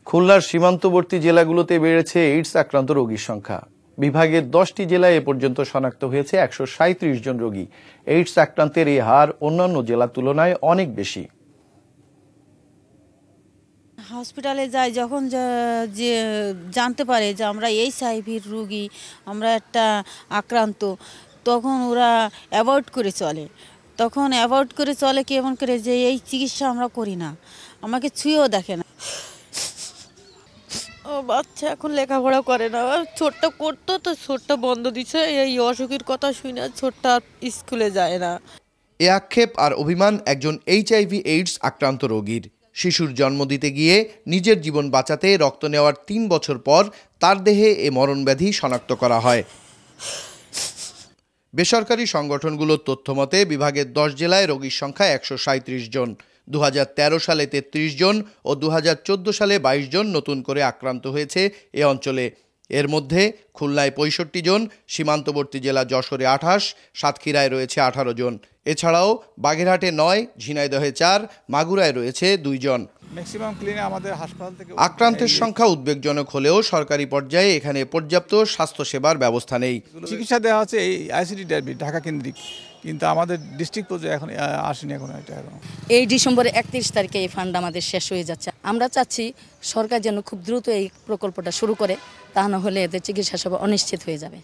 খুলনার সীমান্তবর্তী জেলাগুলোতে বেড়েছে এইডস আক্রান্ত রোগীর সংখ্যা। বিভাগের 10টি জেলায় এ পর্যন্ত শনাক্ত হয়েছে 137 জন রোগী। এইডস আক্রান্তের এই হার অন্যান্য জেলার তুলনায় অনেক বেশি। হসপিটালে যাই যখন যে জানতে পারে যে আমরা এইচআইভির রোগী, আমরা একটা আক্রান্ত, তখন ওরা অ্যাভয়েড করে চলে কেমন করে যে এই চিকিৎসা আমরা করি না, আমাকে ছুঁয়েও দেখে না। ও বাচ্চা এখন লেখাপড়া করে না, ছোট্ট করতো তো ছোট্ট বন্ধ দিছে, এই অসুখের কথা শুনে ছোট্ট স্কুলে যায় না। এ আক্ষেপ আর অভিমান একজন এইচআইভি এইডস আক্রান্ত রোগীর। শিশুর জন্ম দিতে গিয়ে নিজের জীবন বাঁচাতে রক্ত নেওয়ার 3 বছর পর তার দেহে এ মরণব্যাধি শনাক্ত করা হয়। বেসরকারি সংগঠনগুলোর তথ্যমতে বিভাগের 10 জেলায় রোগীর সংখ্যা 137 জন। 2013 সালে 33 জন ও 2014 সালে 22 জন নতুন করে আক্রান্ত হয়েছে এ অঞ্চলে। এর মধ্যে খুলনায় 65 জন, সীমান্তবর্তী জেলা যশোরে 28, সাতক্ষীরায় রয়েছে 18 জন। এছাড়াও বাগেরহাটে 9, ঝিনাইদহে 4, মাগুরায় রয়েছে 2 জন। আক্রান্তের সংখ্যা উদ্বেগজনক হলেও সরকারি পর্যায়ে এখানে পর্যাপ্ত স্বাস্থ্যসেবার ব্যবস্থা নেই। চিকিৎসা দেওয়া হচ্ছে এই আইসিডি ঢাকা কেন্দ্রিক, কিন্তু আমাদের ডিস্ট্রিক্ট পর্যায়ে এখন আসেনি। এই ডিসেম্বরের 31 তারিখে এই ফান্ড আমাদের শেষ হয়ে যাচ্ছে। আমরা চাচ্ছি সরকার যেন খুব দ্রুত এই প্রকল্পটা শুরু করে, তা না হলে এদের চিকিৎসা সেবা অনিশ্চিত হয়ে যাবে।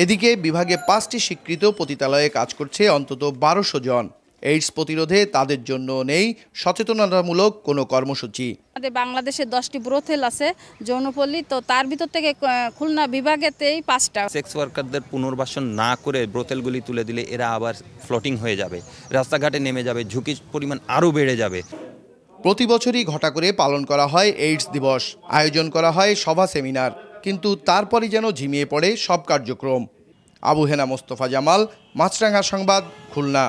এদিকে বিভাগে 5টি স্বীকৃত পতিতালয়ে কাজ করছে অন্তত 1200 জন। এইডস প্রতিরোধে তাদের জন্য নেই সচেতনতামূলক কোনো কর্মসূচি। আমাদের বাংলাদেশে 10টি ব্রথেল আছে যৌনপল্লী, তো তার ভিতর থেকে খুলনা বিভাগেতেই 5টা। সেক্স ওয়ার্কারদের পুনর্বাসন না করে ব্রথেলগুলি তুলে দিলে এরা আবার ফ্লোটিং হয়ে যাবে, রাস্তাঘাটে নেমে যাবে, ঝুঁকির পরিমাণ আরও বেড়ে যাবে। প্রতি বছরই ঘটা করে পালন করা হয় এইডস দিবস, আয়োজন করা হয় সভা সেমিনার, কিন্তু তারপরই যেন ঝিমিয়ে পড়ে সব কার্যক্রম। আবু হেনা মোস্তফা জামাল, মাছরাঙা সংবাদ, খুলনা।